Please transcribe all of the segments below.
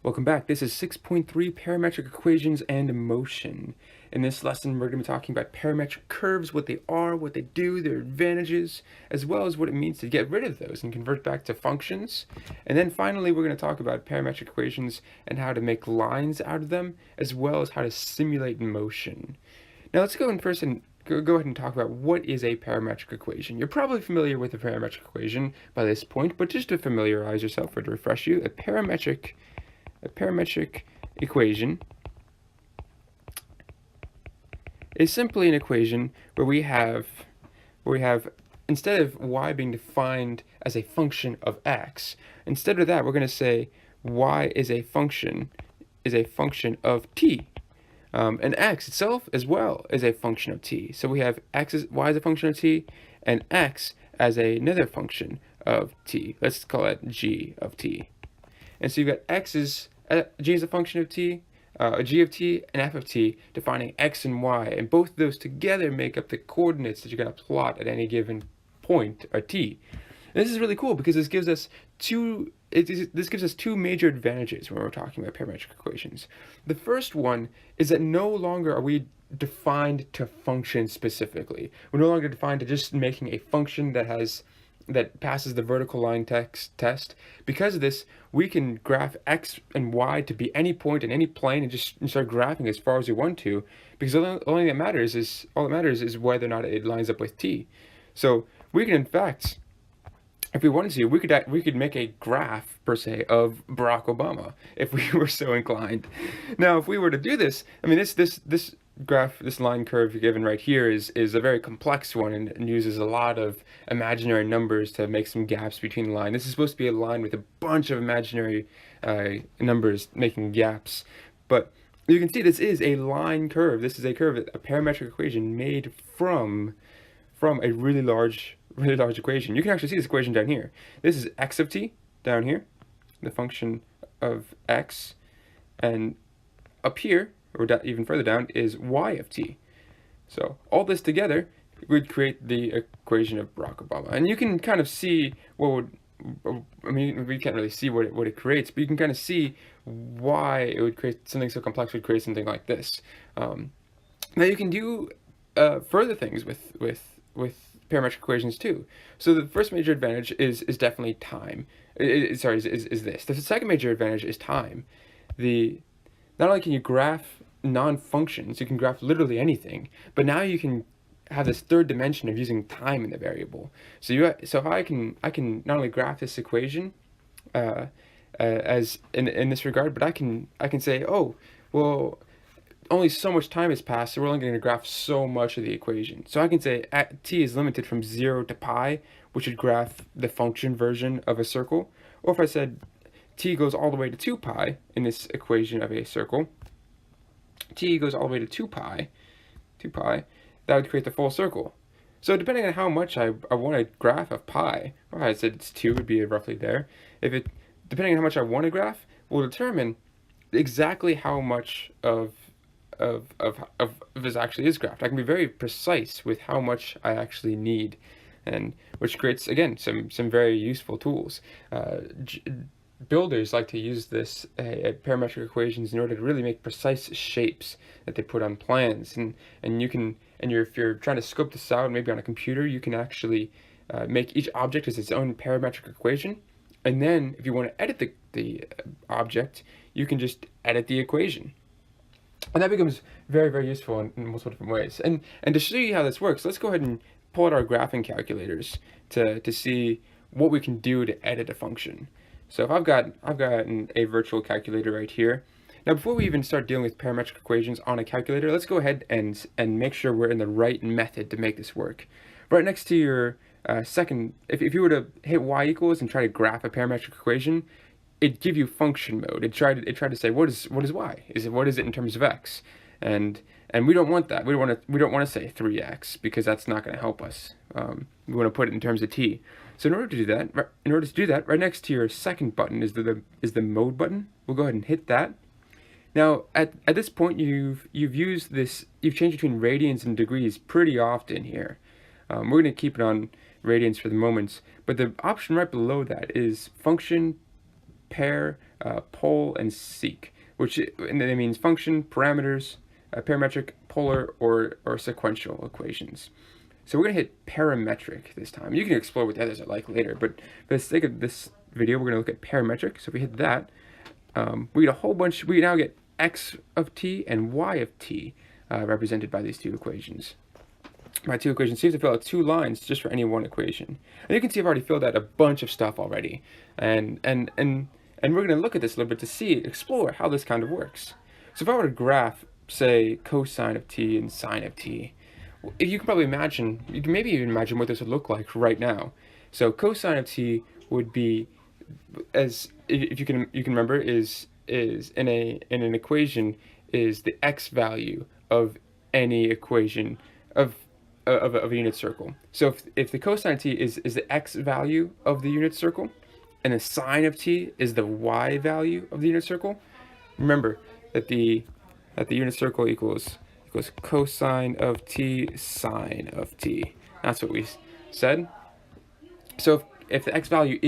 Welcome back. This is 6.3 Parametric Equations and Motion. In this lesson, we're going to be talking about parametric curves, what they are, what they do, their advantages, as well as what it means to get rid of those and convert back to functions. And then finally, we're going to talk about parametric equations and how to make lines out of them, as well as how to simulate motion. Now let's go in first and go ahead and talk about what is a parametric equation. You're probably familiar with a parametric equation by this point, but just to familiarize yourself or to refresh you, a parametric equation is simply an equation where we have instead of y being defined as a function of x, instead of that we're going to say y is a function of t. And x itself as well is a function of t. So we have y as a function of t and x as another function of t. Let's call it g of t. And so you've got g is a function of t, a g of t, and f of t, defining x and y. And both of those together make up the coordinates that you're going to plot at any given point, or t. And this is really cool because this gives us two major advantages when we're talking about parametric equations. The first one is that no longer are we defined to function specifically. We're no longer defined to just making a function that passes the vertical line test. Because of this, we can graph x and y to be any point in any plane and just start graphing as far as we want to, because all that matters is whether or not it lines up with t. So we can, in fact, if we wanted to, we could make a graph per se of Barack Obama if we were so inclined. Now, if we were to do this, I mean, this graph, this line curve given right here is a very complex one and uses a lot of imaginary numbers to make some gaps between the line. This is supposed to be a line with a bunch of imaginary numbers making gaps, but you can see this is a line curve. This is a curve, a parametric equation made from a really large equation. You can actually see this equation down here. This is x of t down here, the function of x, and up here, or even further down, is y of t. So all this together would create the equation of Barack Obama. And you can kind of see I mean, we can't really see what it creates, but you can kind of see why it would create something so complex would create something like this. Now you can do further things with parametric equations too. So the first major advantage is definitely time. Is this. The second major advantage is time. Not only can you graph non-functions, you can graph literally anything, but now you can have this third dimension of using time in the variable. So if I can not only graph this equation as in this regard, but I can say, oh, well, only so much time has passed, so we're only going to graph so much of the equation. So I can say t is limited from 0 to pi, which would graph the function version of a circle. Or if I said t goes all the way to 2 pi in this equation of a circle, t goes all the way to 2 pi, that would create the full circle. So depending on how much I want to graph of pi, or I said it's 2 would be roughly there. Depending on how much I want to graph, will determine exactly how much of this actually is graphed. I can be very precise with how much I actually need, and which creates, again, some very useful tools. Builders like to use this parametric equations in order to really make precise shapes that they put on plans, and if you're trying to scope this out, maybe on a computer, you can actually make each object as its own parametric equation, and then if you want to edit the object, you can just edit the equation. And that becomes very, very useful in multiple different ways. And to show you how this works, let's go ahead and pull out our graphing calculators to see what we can do to edit a function. So if I've got a virtual calculator right here. Now, before we even start dealing with parametric equations on a calculator, let's go ahead and make sure we're in the right method to make this work. Right next to your if you were to hit y equals and try to graph a parametric equation, it'd give you function mode. It tried to say what is y? What is it in terms of x? And we don't want that. We don't want to say 3x, because that's not going to help us. We want to put it in terms of t. So in order to do that, right next to your second button is the mode button. We'll go ahead and hit that. Now at this point you've changed between radians and degrees pretty often here. We're going to keep it on radians for the moment, but the option right below that is function pair, pole, and seq, and then it means function, parameters, parametric, polar, or sequential equations. So we're going to hit parametric this time. You can explore what the others are like later, but for the sake of this video, we're going to look at parametric. So if we hit that, we get a whole bunch. We now get x of t and y of t represented by these two equations. My two equations seem to fill out 2 lines just for any one equation. And you can see I've already filled out a bunch of stuff already. And we're going to look at this a little bit to explore how this kind of works. So if I were to graph, say, cosine of t and sine of t, you can probably imagine, you can maybe even imagine what this would look like right now. So cosine of t would be, as if you can remember, is in an equation is the x value of any equation of a unit circle. So if the cosine of t is the x value of the unit circle, and the sine of t is the y value of the unit circle, remember that the unit circle equals cosine of t sine of t. That's what we said. So if the x value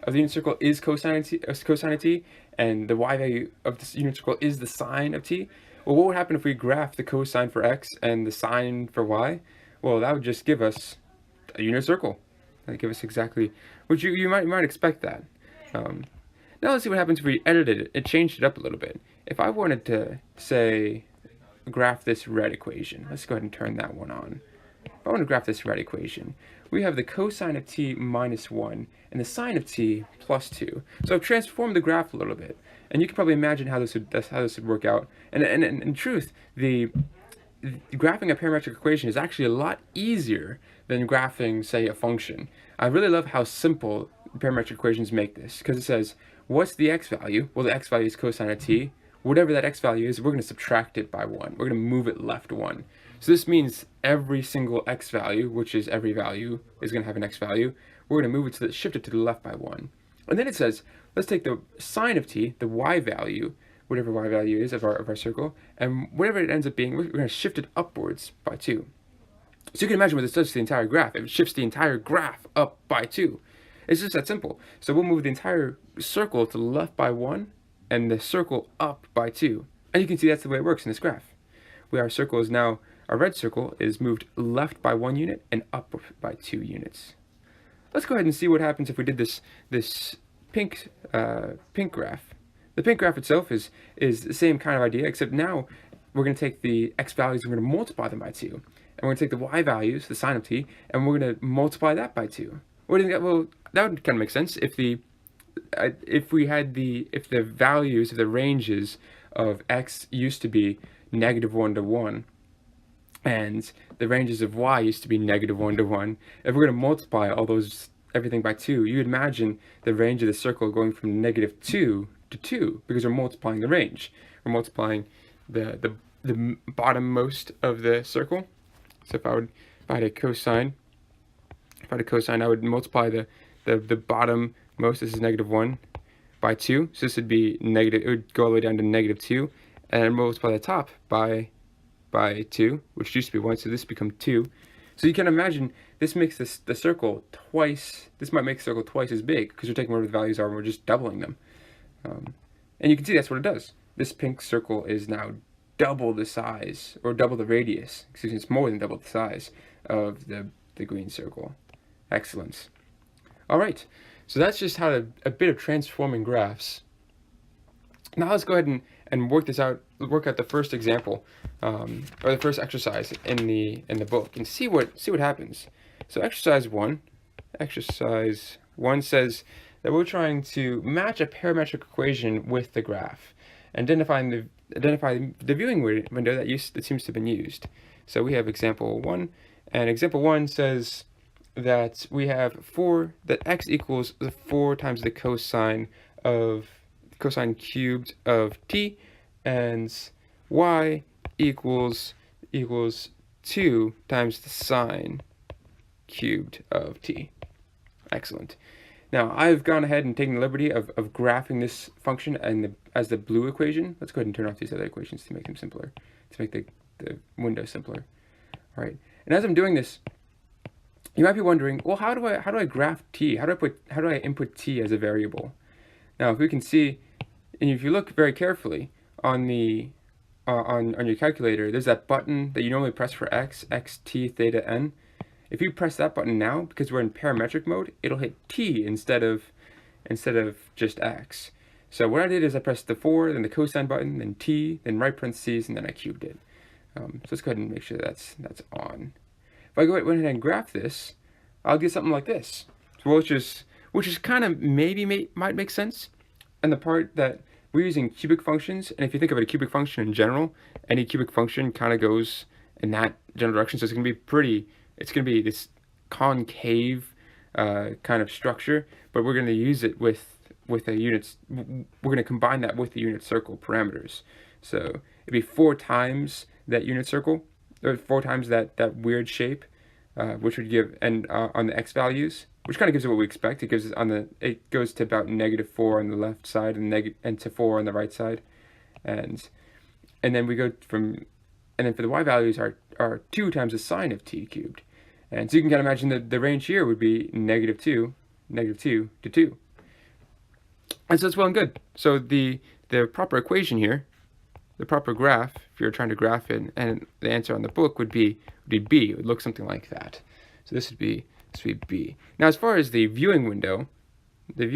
of the unit circle is cosine of t, and the y value of this unit circle is the sine of t, well, what would happen if we graph the cosine for x and the sine for y? Well, that would just give us a unit circle. That would give us exactly, which you might expect that. Now let's see what happens if we edited it. It changed it up a little bit. If I wanted to, say, graph this red equation, let's go ahead and turn that one on. If I want to graph this red equation, we have the cosine of t minus 1 and the sine of t plus 2. So I've transformed the graph a little bit, and you can probably imagine how this would work out. And in truth, graphing a parametric equation is actually a lot easier than graphing, say, a function. I really love how simple parametric equations make this, because it says, what's the x value? Well, the x value is cosine of t. Whatever that x value is, we're going to subtract it by 1. We're going to move it left 1. So this means every single x value, which is every value, is going to have an x value. We're going to move it shift it to the left by 1. And then it says, let's take the sine of t, the y value, whatever y value is of our circle, and whatever it ends up being, we're going to shift it upwards by 2. So you can imagine what this does to the entire graph. It shifts the entire graph up by 2. It's just that simple. So we'll move the entire circle to the left by 1, and the circle up by 2. And you can see that's the way it works in this graph. Our circle is now, our red circle is moved left by 1 unit and up by 2 units. Let's go ahead and see what happens if we did this pink graph. The pink graph itself is the same kind of idea, except now we're going to take the x values and we're going to multiply them by 2. And we're going to take the y values, the sine of t, and we're going to multiply that by 2. Well, that would kind of make sense if the values of the ranges of x used to be -1 to 1, and the ranges of y used to be -1 to 1. If we're going to multiply everything by 2, you would imagine the range of the circle going from -2 to 2, because we're multiplying the range. We're multiplying the bottommost of the circle. So if I had a cosine, I would multiply the bottom most, this is -1, by 2. So this would be negative, it would go all the way down to -2, and multiply the top by 2, which used to be 1, so this become 2. So you can imagine this makes the circle twice, this might make the circle twice as big, because we're taking whatever the values are and we're just doubling them. And you can see that's what it does. This pink circle is now double the size, or double the radius, excuse me, it's more than double the size of the green circle. Excellent. All right, so that's just how a bit of transforming graphs. Now let's go ahead and work this out. Work out the first example, or the first exercise in the book, and see what happens. So exercise one says that we're trying to match a parametric equation with the graph, and identify the viewing window that seems to have been used. So we have example 1, and example 1 says that we have that x equals 4 times the cosine cubed of t, and y equals 2 times the sine cubed of t. Excellent. Now I've gone ahead and taken the liberty of graphing this function as the blue equation. Let's go ahead and turn off these other equations to make them simpler, to make the window simpler. All right. And as I'm doing this, you might be wondering, well, how do I graph t? How do I input t as a variable? Now, if we can see, and if you look very carefully on the on your calculator, there's that button that you normally press for x, t, theta, n. If you press that button now, because we're in parametric mode, it'll hit t instead of just x. So what I did is I pressed the 4, then the cosine button, then t, then right parentheses, and then I cubed it. So let's go ahead and make sure that's on. If I go ahead and graph this, I'll get something like this, which is kind of might make sense. And the part that we're using cubic functions, and if you think of a cubic function in general, any cubic function kind of goes in that general direction. So it's going to be this concave kind of structure, but we're going to use it with a unit. We're going to combine that with the unit circle parameters. So it'd be 4 times that unit circle, or 4 times that weird shape, which would give, and on the x values, which kind of gives it what we expect. It gives it it goes to about -4 on the left side and to 4 on the right side, and then we go from, and then for the y values are 2 times the sine of t cubed, and so you can kind of imagine that the range here would be -2 to 2, and so it's well and good. So the proper equation here, the proper graph, if you're trying to graph it, and the answer on the book would be B. It would look something like that. So this would be B. Now, as far as the viewing window that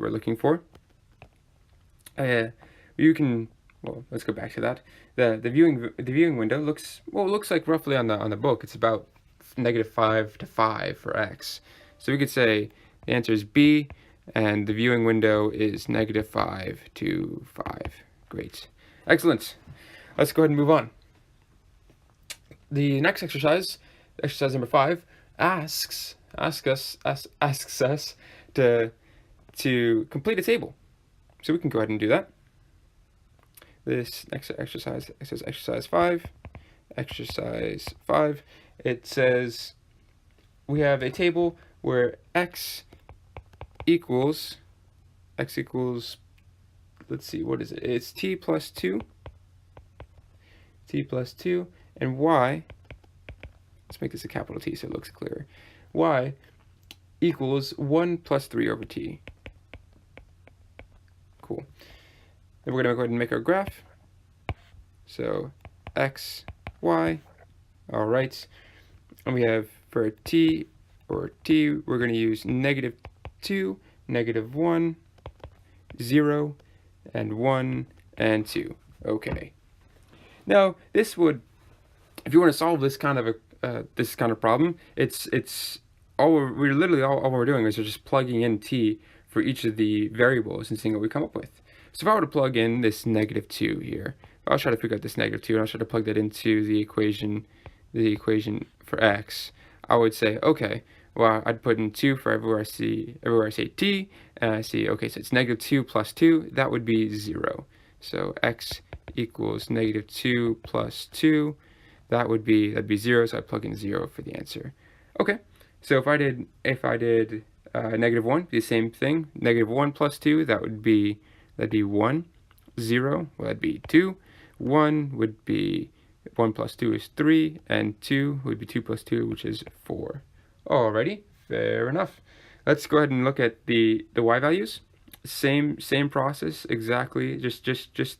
we're looking for, you can, well, let's go back to that. The viewing window looks like roughly on the book, it's about -5 to 5 for x. So we could say the answer is B, and the viewing window is -5 to 5. Great. Excellent. Let's go ahead and move on. The next exercise number 5, asks us to complete a table. So we can go ahead and do that. This next exercise, it says exercise 5. It says we have a table where x equals, let's see, what is it? It's t plus 2, and y, let's make this a capital T so it looks clearer, y equals 1 plus 3 over t. Cool. Then we're going to go ahead and make our graph. So x, y, all right. And we have for t, we're going to use -2, -1, 0, and 1, and 2. Okay. Now, this would, if you want to solve this kind of problem, it's all we're doing is we're just plugging in t for each of the variables and seeing what we come up with. So if I were to plug in this -2 here, I'll try to figure out this -2, and I'll try to plug that into the equation for x. I would say, okay, well, I'd put in 2 for everywhere I say t, and I see, okay, so it's -2 plus 2, that would be 0. So x equals -2 plus 2, that'd be 0, so I plug in 0 for the answer. Okay, so if I did -1, the same thing, -1 plus 2, that'd be 1, 0, well, that'd be 2, 1 would be 1 plus 2 is 3, and 2 would be 2 plus 2, which is 4. Alrighty, fair enough. Let's go ahead and look at the y values. Same process exactly, just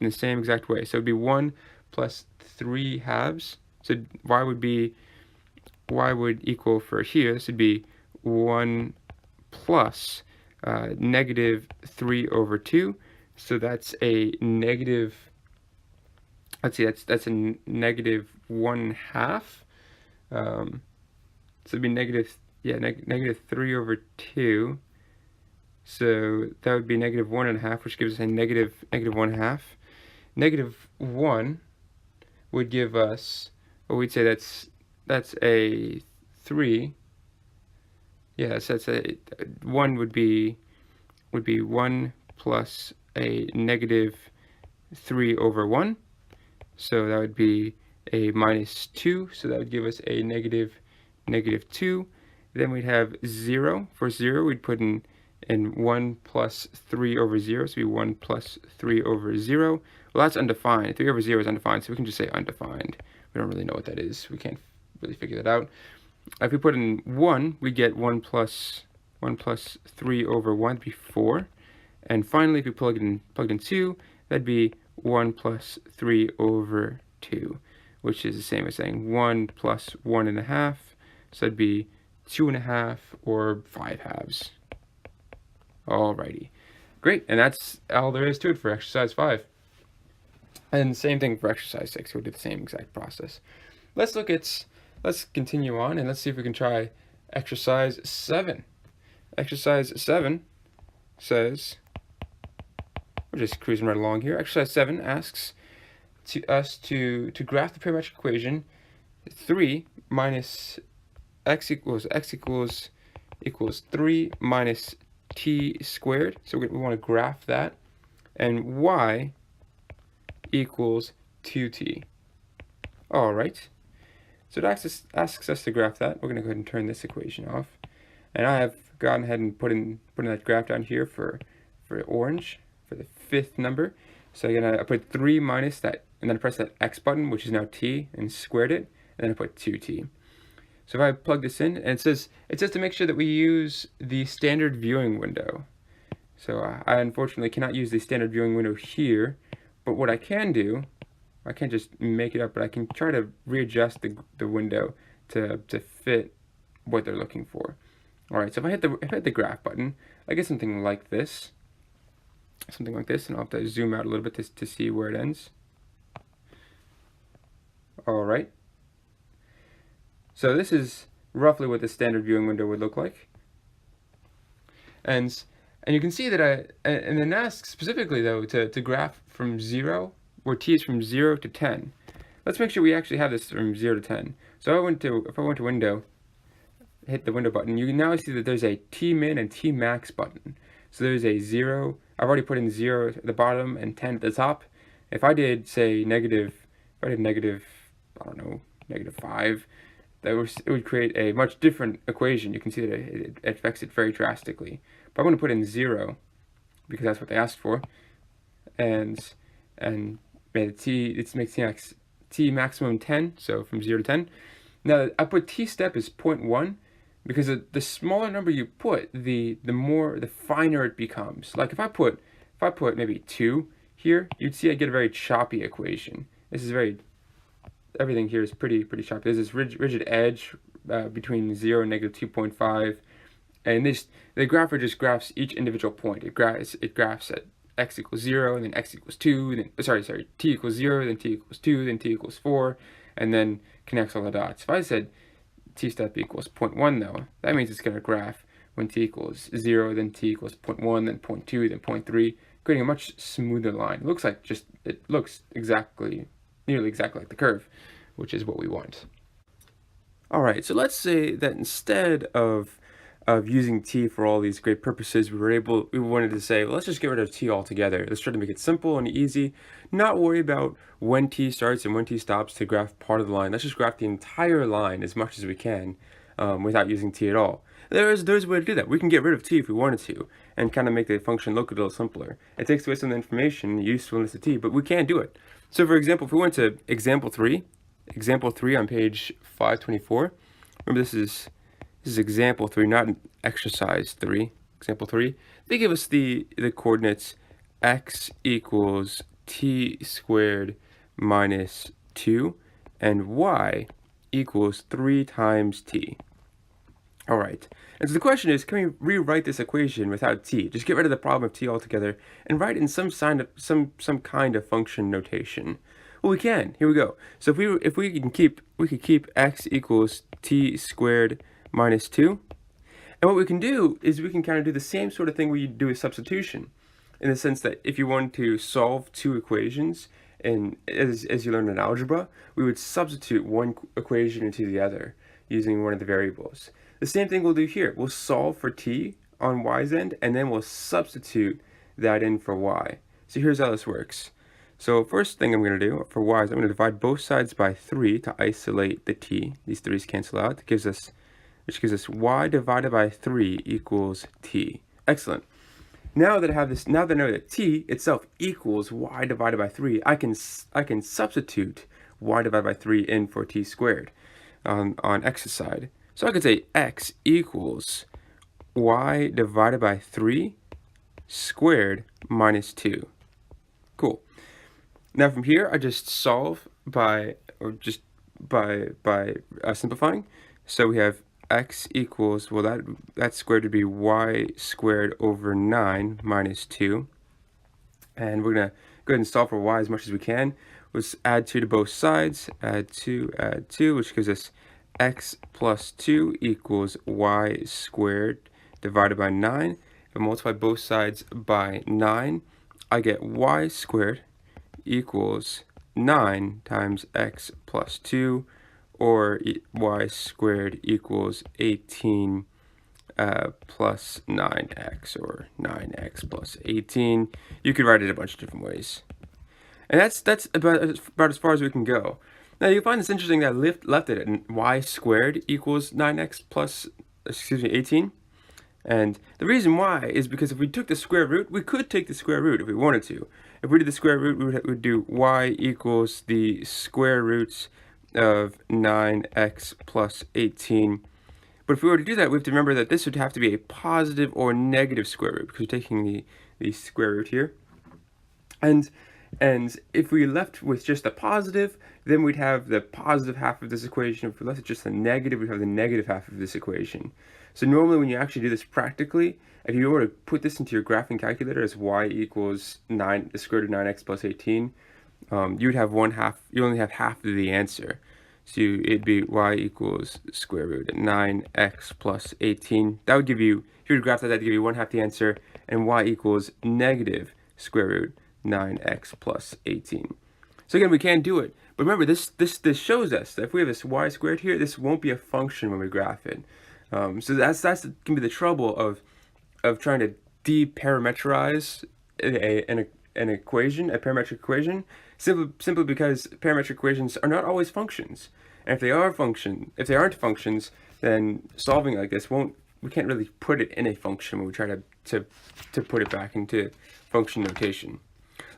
in the same exact way. So it'd be 1 plus 3 halves. So y would equal for here, this would be 1 plus -3 over 2. So that's a negative, let's see, that's a -1/2. So it'd be -3 over 2. So that would be -1/2, which gives us a -1/2. -1 would give us, well, we'd say that's a 3. Yes, that's a 1 would be 1 plus a -3 over 1. So that would be a -2. So that would give us a -2. Then we'd have 0. For 0, we'd put in 1 plus 3 over 0, so it'd be 1 plus 3 over 0. Well, that's undefined. 3 over 0 is undefined, so we can just say undefined. We don't really know what that is. We can't really figure that out. If we put in 1, we get 1 plus 3 over 1, it'd be 4. And finally, if you plugged in 2, that'd be 1 plus 3 over 2, which is the same as saying 1 plus 1.5, so that'd be 2.5 or 5 halves. Alrighty, great, and that's all there is to it for exercise 5. And same thing for exercise 6, we'll do the same exact process. Let's continue on and let's see if we can try exercise 7. Exercise 7 says, we're just cruising right along here. Exercise 7 asks us to graph the parametric equation 3 minus x equals 3 minus t squared. So we want to graph that, and y equals 2t. All right. So it asks us to graph that. We're going to go ahead and turn this equation off. And I have gone ahead and putting that graph down here for orange, for the 5th number. So I put 3 minus that, and then I press that x button, which is now t, and squared it, and then I put 2t. So if I plug this in, and it says to make sure that we use the standard viewing window. So I unfortunately cannot use the standard viewing window here, but what I can do, I can't just make it up, but I can try to readjust the window to fit what they're looking for. All right, so if I hit the graph button, I get something like this, and I'll have to zoom out a little bit to see where it ends. All right. So this is roughly what the standard viewing window would look like. And you can see that and then asks specifically though to graph from 0, where t is from 0 to 10. Let's make sure we actually have this from 0 to 10. So if I went to window, hit the window button, you can now see that there's a T-min and T-max button. So there's a 0, I've already put in 0 at the bottom and 10 at the top. If I did say negative, I don't know, negative 5, it would create a much different equation. You can see that it affects it very drastically. But I'm going to put in 0 because that's what they asked for, and it makes t maximum 10, so from 0 to 10. Now I put t step as 0.1 because the smaller number you put, the finer it becomes. Like if I put maybe 2 here, you'd see I get a very choppy equation. This is everything here is pretty choppy. There's this rigid edge between 0 and negative 2.5, and the grapher just graphs each individual point. It graphs at x equals 0, and then x equals 2, then t equals 0, then t equals 2, then t equals 4, and then connects all the dots. If I said t step equals 0.1 though, that means it's going to graph when t equals 0, then t equals 0.1, then 0.2, then 0.3, creating a much smoother line. It looks nearly exactly like the curve, which is what we want. All right, so let's say that instead of using t for all these great purposes, we wanted to say, well, let's just get rid of t altogether. Let's try to make it simple and easy, not worry about when t starts and when t stops to graph part of the line. Let's just graph the entire line as much as we can without using t at all. There's a way to do that. We can get rid of t if we wanted to and kind of make the function look a little simpler. It takes away some of the information and usefulness of t, but we can do it. So for example, if we went to example 3 on page 524, remember this is example 3, not exercise 3. Example 3, they give us the coordinates x equals t squared minus 2 and y equals 3 times t. All right, and so the question is, can we rewrite this equation without t? Just get rid of the problem of t altogether and write in some kind of function notation. Well, we can. Here we go. So if we could keep x equals t squared minus 2, and what we can do is we can kind of do the same sort of thing we do with substitution, in the sense that if you wanted to solve two equations, and as you learned in algebra, we would substitute one equation into the other using one of the variables. The same thing we'll do here. We'll solve for t on y's end, and then we'll substitute that in for y. So here's how this works. So first thing I'm going to do for y is I'm going to divide both sides by 3 to isolate the t. These 3's cancel out, which gives us y divided by 3 equals t. Excellent. Now that I know that t itself equals y divided by 3, I can substitute y divided by 3 in for t squared on x's side. So I could say x equals y divided by 3 squared minus 2. Cool. Now from here, I just solve by simplifying. So we have x equals, well, that squared would be y squared over 9 minus 2. And we're going to go ahead and solve for y as much as we can. Let's add 2 to both sides. Add 2, which gives us x plus 2 equals y squared divided by 9. If I multiply both sides by 9, I get y squared equals 9 times x plus 2, or y squared equals 18 plus 9x, or 9x plus 18. You could write it a bunch of different ways. And that's about as far as we can go. Now you find this interesting that I left it at y squared equals 9x plus, 18. And the reason why is because if we took the square root, we could take the square root if we wanted to. If we did the square root, we would do y equals the square roots of 9x plus 18. But if we were to do that, we have to remember that this would have to be a positive or negative square root, because we're taking the square root here. And if we left with just the positive, then we'd have the positive half of this equation. If we left with just the negative, we'd have the negative half of this equation. So normally when you actually do this practically, if you were to put this into your graphing calculator as y equals 9, the square root of 9x plus 18, you would have you only have half of the answer. So it'd be y equals square root of 9x plus 18. That would give you, if you were to graph that, that'd give you 1/2 the answer, and y equals negative square root 9x plus 18. So again, we can do it. But remember, this shows us that if we have this y squared here, this won't be a function when we graph it. So that's can be the trouble of trying to deparameterize an equation, a parametric equation, simply because parametric equations are not always functions. And if they aren't functions, then solving like this we can't really put it in a function when we try to put it back into function notation.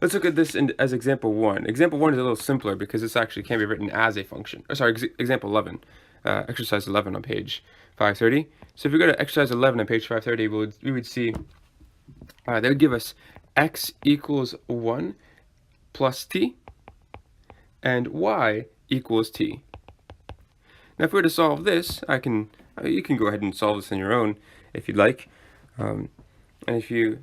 Let's look at this as example 1. Example 1 is a little simpler because this actually can be written as a function. Oh, sorry, example 11, exercise 11 on page 530. So if we go to exercise 11 on page 530, we would see they would give us x equals 1 plus t and y equals t. Now if we were to solve this, you can go ahead and solve this on your own if you'd like. And if you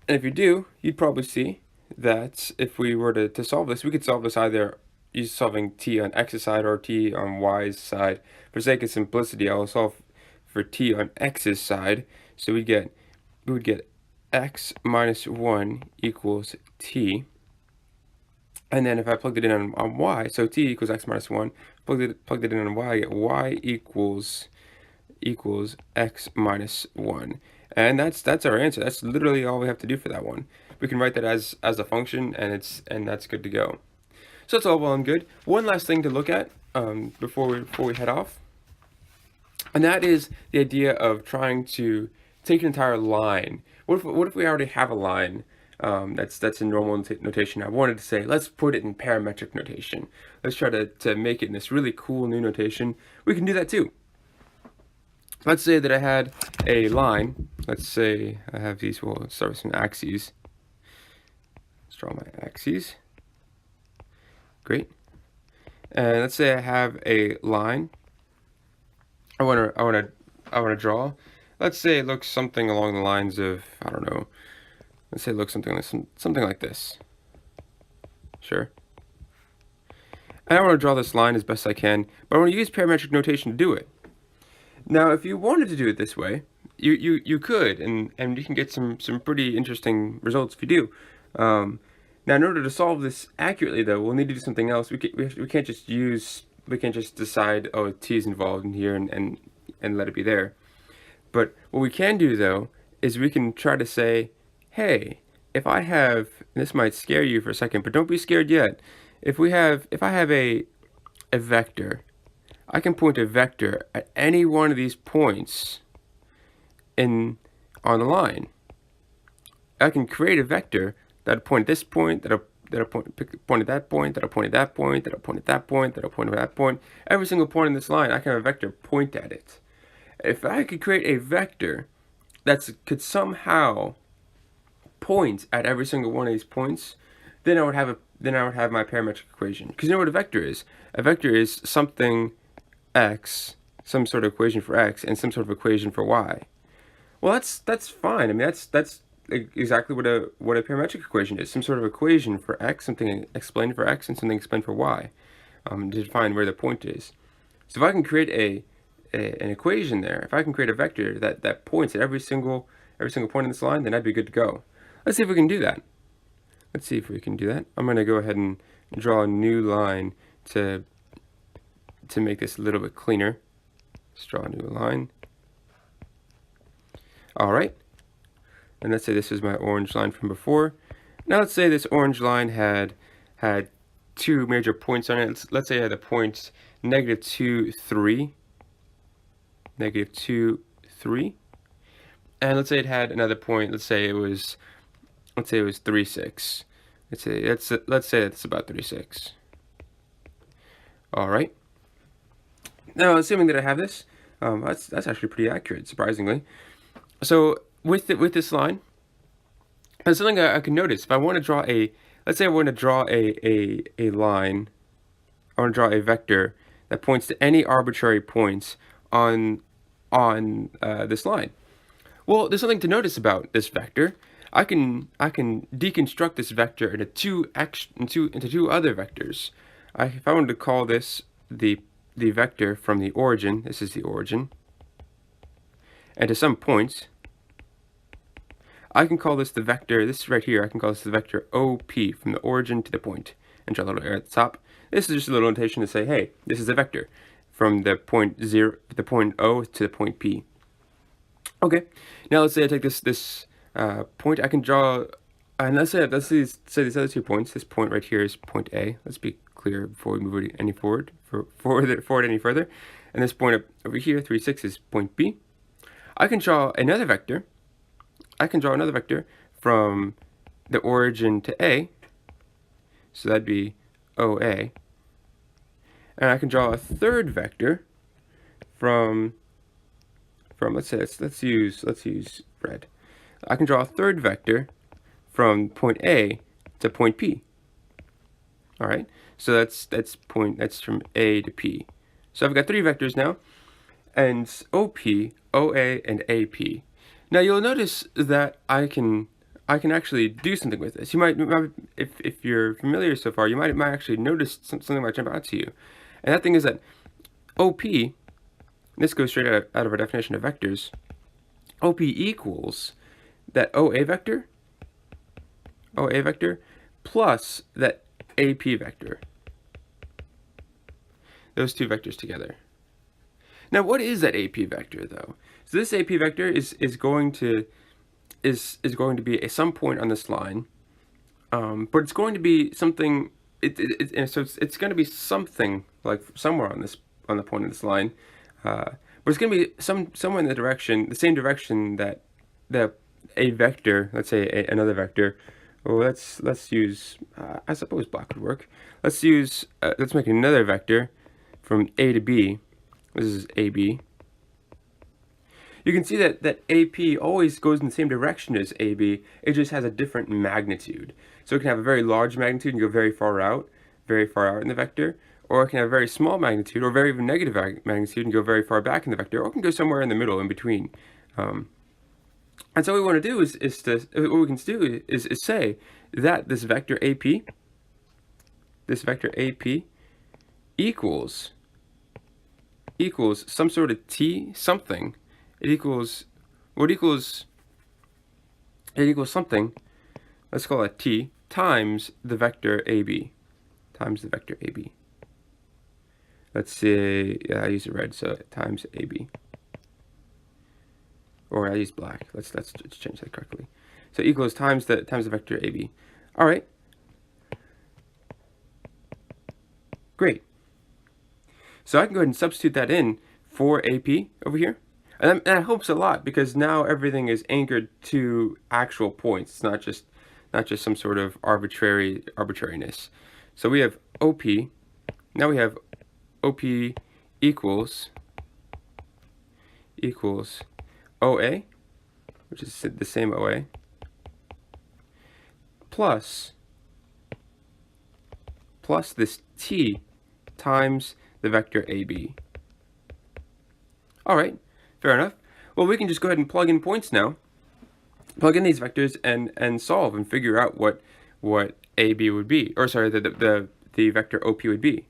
do, you'd probably see that if we were to solve this, we could solve this either solving t on x's side or t on y's side. For sake of simplicity, I'll solve for t on x's side. So we would get x minus 1 equals t. And then if I plugged it in on y, so t equals x minus 1, plugged it in on y, I get y equals x minus 1. And that's our answer. That's literally all we have to do for that one. We can write that as a function, and that's good to go. So that's all well and good. One last thing to look at before we head off, and that is the idea of trying to take an entire line. What if we already have a line that's in normal notation? I wanted to say, let's put it in parametric notation. Let's try to make it in this really cool new notation. We can do that too. Let's say that I had a line. Let's say I have these. Well, let's start with some axes. Let's draw my axes. Great. And let's say I have a line. I want to draw. Let's say it looks something along the lines of, I don't know. Let's say it looks something like this. Sure. And I want to draw this line as best I can, but I want to use parametric notation to do it. Now, if you wanted to do it this way, you could, and you can get some pretty interesting results if you do. Now, in order to solve this accurately, though, we'll need to do something else. We can't just decide, oh, t is involved in here and let it be there. But what we can do, though, is we can try to say, hey, if I have, and this might scare you for a second, but don't be scared yet. If I have a vector, I can point a vector at any one of these points on the line. I can create a vector that'll point at this point, that'll point at that point, that'll point at that point, that'll point at that point, that'll point at that point. Every single point in this line, I can have a vector point at it. If I could create a vector that could somehow points at every single one of these points, then I would have my parametric equation. Because you know what a vector is? A vector is something x, some sort of equation for x, and some sort of equation for y. Well, that's fine. I mean, that's exactly what a parametric equation is. Some sort of equation for x, something explained for x, and something explained for y, to define where the point is. So if I can create an equation there, if I can create a vector that points at every single point in this line, then I'd be good to go. Let's see if we can do that. Let's see if we can do that. I'm going to go ahead and draw a new line to make this a little bit cleaner. Let's draw a new line. All right. And let's say this is my orange line from before. Now let's say this orange line had two major points on it. Let's say I had the points -2, 3. -2, 3. And let's say it had another point. Let's say it was 3, 6. Let's say it's about 36. All right. Now, assuming that I have this, that's actually pretty accurate, surprisingly. So with this line, there's something I can notice. If I want to draw let's say I want to draw a line. I want to draw a vector that points to any arbitrary points on this line. Well, there's something to notice about this vector. I can deconstruct this vector into two other vectors. If I wanted to call this the vector from the origin, this is the origin, and to some points, I can call this the vector, this right here, I can call this the vector OP, from the origin to the point, and draw a little arrow at the top. This is just a little notation to say, hey, this is a vector from the point O to the point P. Okay, now let's say I take this point, I can draw, and let's say these other 2 points. This point right here is point A. Let's be clear before we move any forward any further. And this point over here, 3, 6, is point B. I can draw another vector. I can draw another vector from the origin to A. So that'd be OA. And I can draw a third vector from let's use red. I can draw a third vector from point A to point P. All right, so that's from A to P. So I've got 3 vectors now, and OP, OA, and AP. Now you'll notice that I can actually do something with this. You might if you're familiar so far, you might actually notice something might jump out to you, and that thing is that OP. This goes straight out of our definition of vectors. OP equals that OA vector plus that AP vector. Those 2 vectors together. Now, what is that AP vector, though? So this AP vector is going to be at some point on this line, but it's going to be something. It's going to be something like somewhere on the point of this line. But it's going to be somewhere in the same direction that a vector, let's say another vector. Well, let's use, I suppose black would work. Let's make another vector from A to B. This is AB. You can see that AP always goes in the same direction as AB. It just has a different magnitude. So it can have a very large magnitude and go very far out in the vector. Or it can have a very small magnitude, or very negative magnitude, and go very far back in the vector, or it can go somewhere in the middle, in between. And so what we want to do is say that this vector AP equals some sort of t something. It equals something. Let's call it t times the vector AB. Let's say, I use a red, so times AB. Or I use black. Let's change that correctly. So equals times the vector AB. All right. Great. So I can go ahead and substitute that in for AP over here. And that helps a lot, because now everything is anchored to actual points. It's not just some sort of arbitrariness. So we have OP. Now we have OP equals OA, which is the same OA, plus this t times the vector AB. All right, fair enough. Well, we can just go ahead and plug in points now. Plug in these vectors and solve and figure out what AB would be, or sorry, the vector OP would be.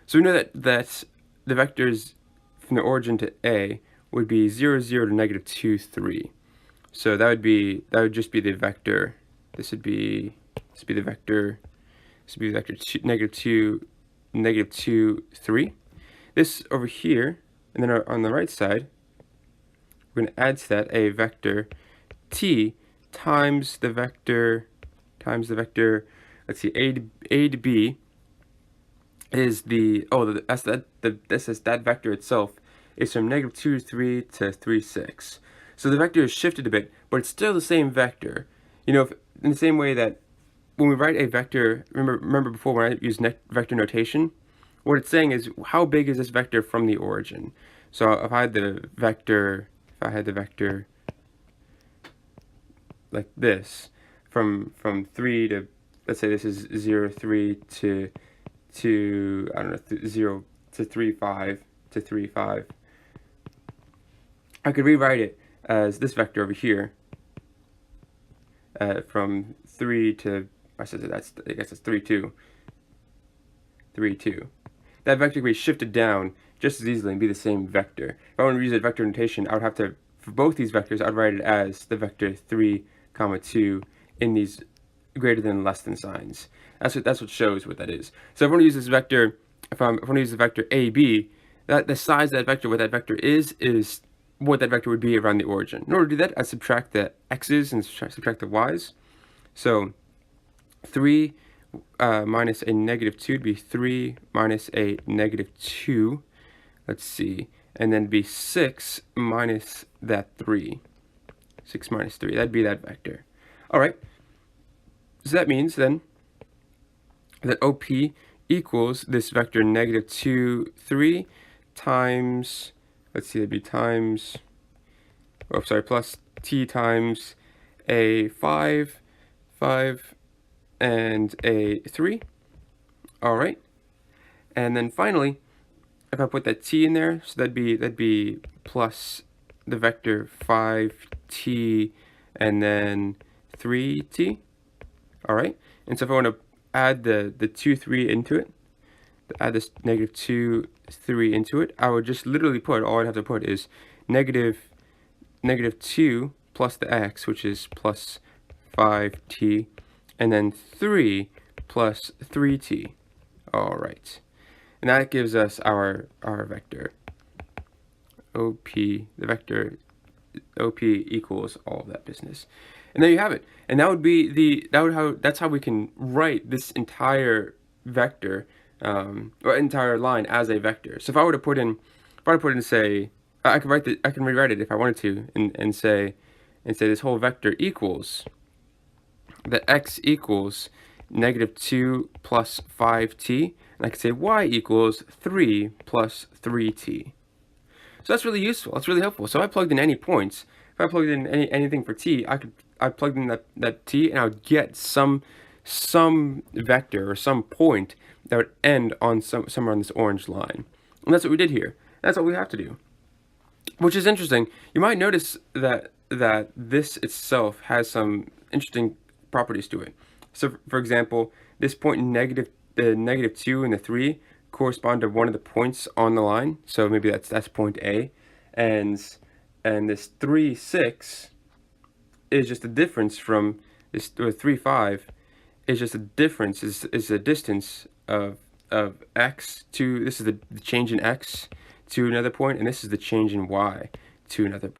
So we know that the vectors from the origin to A would be 0, 0 to negative 2, 3. So that would just be the vector. This would be the vector. This would be the vector negative 2, 3. This over here, and then on the right side, we're going to add to that a vector t times the vector. Let's see, a to b is that vector itself is from negative 2, 3 to 3, 6. So the vector is shifted a bit, but it's still the same vector. You know, in the same way that when we write a vector, remember before when I used vector notation, what it's saying is how big is this vector from the origin. So if I had the vector like this, from 3 to, let's say this is 0, 3 to I don't know, 0 to 3, 5 to 3, 5. I could rewrite it as this vector over here, from 3 to, I guess it's 3, 2. 3, 2. That vector can be shifted down just as easily and be the same vector. If I want to use a vector notation, I would have to, for both these vectors, I'd write it as the vector 3, 2 in these greater than, less than signs. That's what shows what that is. So if I want to use this vector, if I want to use the vector AB, that the size of that vector, what that vector is what that vector would be around the origin. In order to do that, I subtract the x's and subtract the y's. So 3 minus a negative 2 would be 3 minus a negative 2. Let's see. And then be 6 minus that 3. 6 minus 3. That'd be that vector. All right. So that means then that OP equals this vector negative 2, 3 times, let's see, that'd be times, plus t times a 5, 5, and a 3. All right. And then finally, if I put that t in there, so that'd be plus the vector 5t and then 3t. All right. And so if I want to add the 2, 3 into it, add this negative 2, 3 into it, I would just literally put, all I'd have to put is negative 2 plus the x, which is plus 5t, and then 3 plus 3t. All right. And that gives us our vector OP, the vector OP equals all of that business. And there you have it. And that would be that's how we can write this entire vector, or entire line as a vector. So if I were to put in, say, I can rewrite it if I wanted to, and say this whole vector equals, that x equals negative 2 plus 5t, and I could say y equals 3 plus 3t. So that's really useful. That's really helpful. So if I plugged in any points, if I plugged in anything for t, I plugged in that t, and I would get some vector or some point that would end on somewhere on this orange line. And that's what we did here. That's what we have to do. Which is interesting. You might notice that this itself has some interesting properties to it. So for example, this point negative 2 and the 3 correspond to one of the points on the line. So maybe that's point A, and this 3, 6 is just a difference from this 3, 5 is just a difference, is the distance of x to, this is the change in x to another point, and this is the change in y to another point.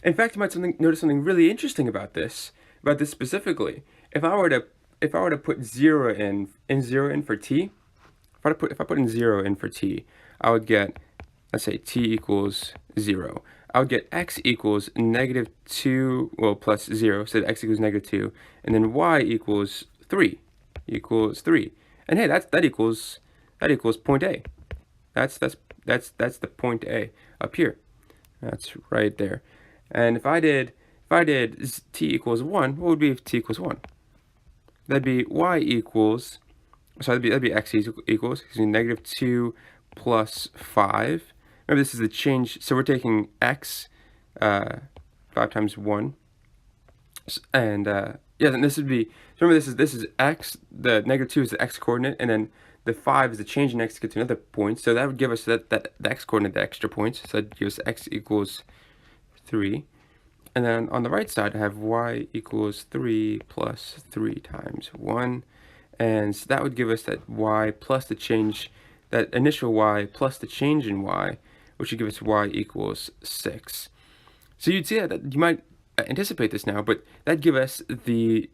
In fact, you might notice something really interesting about this specifically. If I were to put 0 in for t, if I put in 0 in for t, I would get, let's say t equals 0. I would get x equals negative 2, well, plus 0, so that x equals negative 2, and then y equals 3, and hey, that equals point A. That's the point A up here. That's right there. And if I did t equals 1, what would be if t equals 1? that'd be y equals, so that'd be x equals, negative 2 plus 5. Remember, this is the change, so we're taking x, 5 times 1, and yeah, then this would be, remember this is x, the negative 2 is the x coordinate, and then the 5 is the change in x to get to another point, so that would give us the x coordinate, the extra points, so that gives x equals 3. And then on the right side, I have y equals 3 plus 3 times 1. And so that would give us that y plus the change, that initial y plus the change in y, which would give us y equals 6. So you'd see that you might anticipate this now, but that'd give us the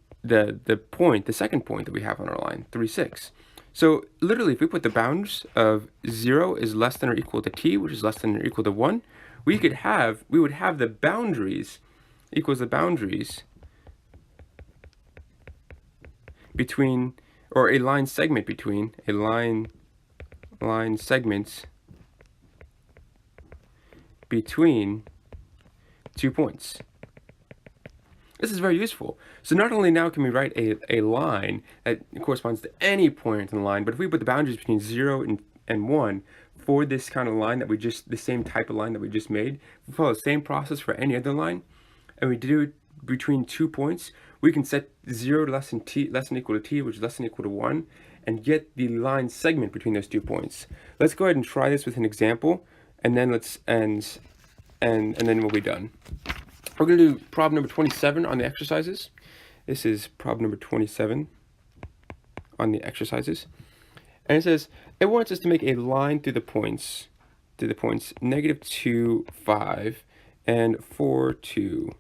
point, the second point that we have on our line, 3, 6. So literally, if we put the bounds of 0 is less than or equal to t, which is less than or equal to 1, we would have the boundaries equals the boundaries between, or a line segment between, a line segments between 2 points. This is very useful. So not only now can we write a line that corresponds to any point in the line, but if we put the boundaries between 0 and 1 for this kind of line that we just, the same type of line that we just made, we follow the same process for any other line, and we do it between 2 points, we can set 0 to less than equal to t, which is less than equal to 1, and get the line segment between those 2 points. Let's go ahead and try this with an example, and then and then we'll be done. We're going to do problem number 27 on the exercises. This is problem number 27 on the exercises. And it says, it wants us to make a line through the points, negative 2, 5, and 4, 2.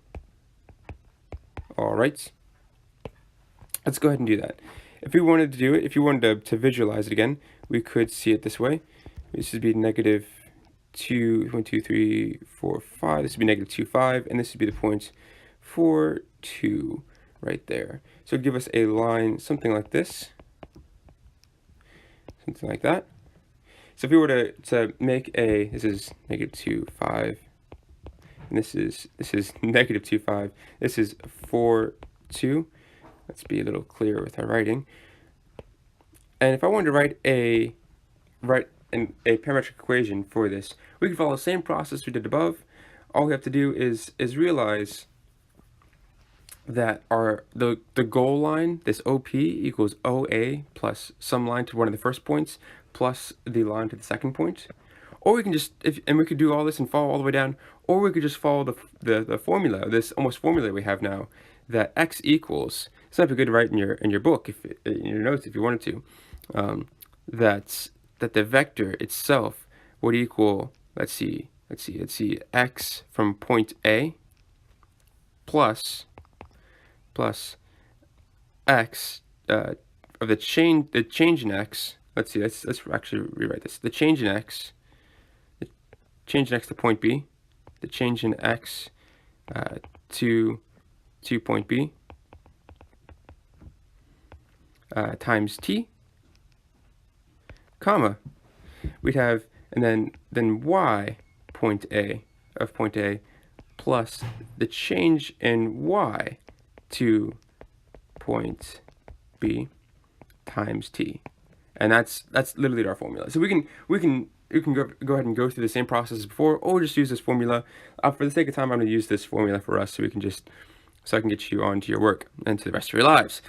All right. Let's go ahead and do that. If we wanted to do it, if you wanted to visualize it again, we could see it this way. This would be negative 2, 1, 2, 3, 4, 5. This would be negative 2, 5, and this would be the points 4, 2 right there. So it'd give us a line something like this. Something like that. So if we were to make a, this is negative 2, 5, and this is negative 2, 5, this is 4, 2. Let's be a little clearer with our writing. And if I wanted to write a parametric equation for this, we can follow the same process we did above. All we have to do is realize that the goal line, this OP, equals OA plus some line to one of the first points plus the line to the second point. Or we can just, and we could do all this and follow all the way down, or we could just follow the formula, this almost formula we have now, that x equals, it's not good to write in your book, in your notes if you wanted to, that the vector itself would equal, let's see, x from point A plus x of the change in x. Let's see, let's actually rewrite this. The change in x to point B, the change in x to point B times t, comma, we'd have, and then y point A plus the change in y to point B times t. And that's literally our formula. So we can go ahead and go through the same process as before, or just use this formula. For the sake of time, I'm going to use this formula for us, so I can get you on to your work and to the rest of your lives.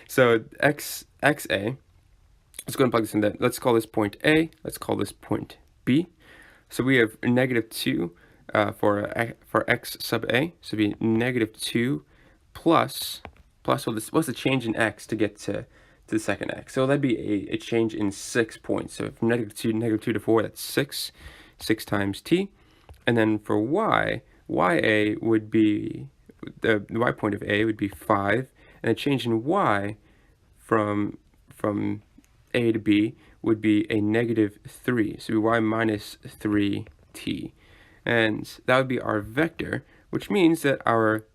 So xa, let's go ahead and plug this in. That let's call this point A. Let's call this point B. So we have negative 2 for x sub A. So it'd be negative 2 plus what's the change in x to get to the second x? So that'd be a change in 6 points. So from negative 2 to 4, that's 6 times t. And then for y would be, the y point of A would be 5, and a change in y from A to B would be a negative 3, so y minus 3t. And that would be our vector, which means that our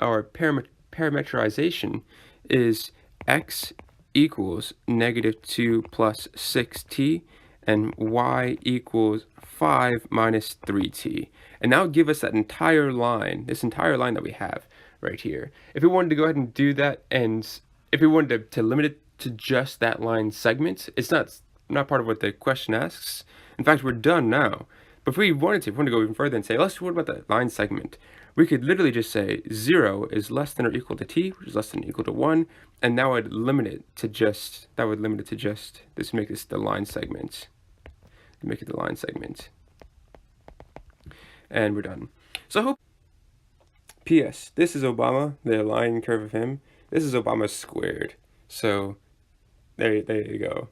parameterization is x equals negative 2 plus 6t, and y equals 5 minus 3t. And that would give us that entire line, this entire line that we have right here. If we wanted to go ahead and do that and if we wanted to limit it to just that line segment, it's not part of what the question asks. In fact, we're done now. But if we wanted to go even further and say, what about the line segment? We could literally just say 0 is less than or equal to t, which is less than or equal to 1, and that would limit it to just, this make this the line segment. Make it the line segment. And we're done. So I hope. P.S. This is Obama, the line curve of him. This is Obama squared. So there you go.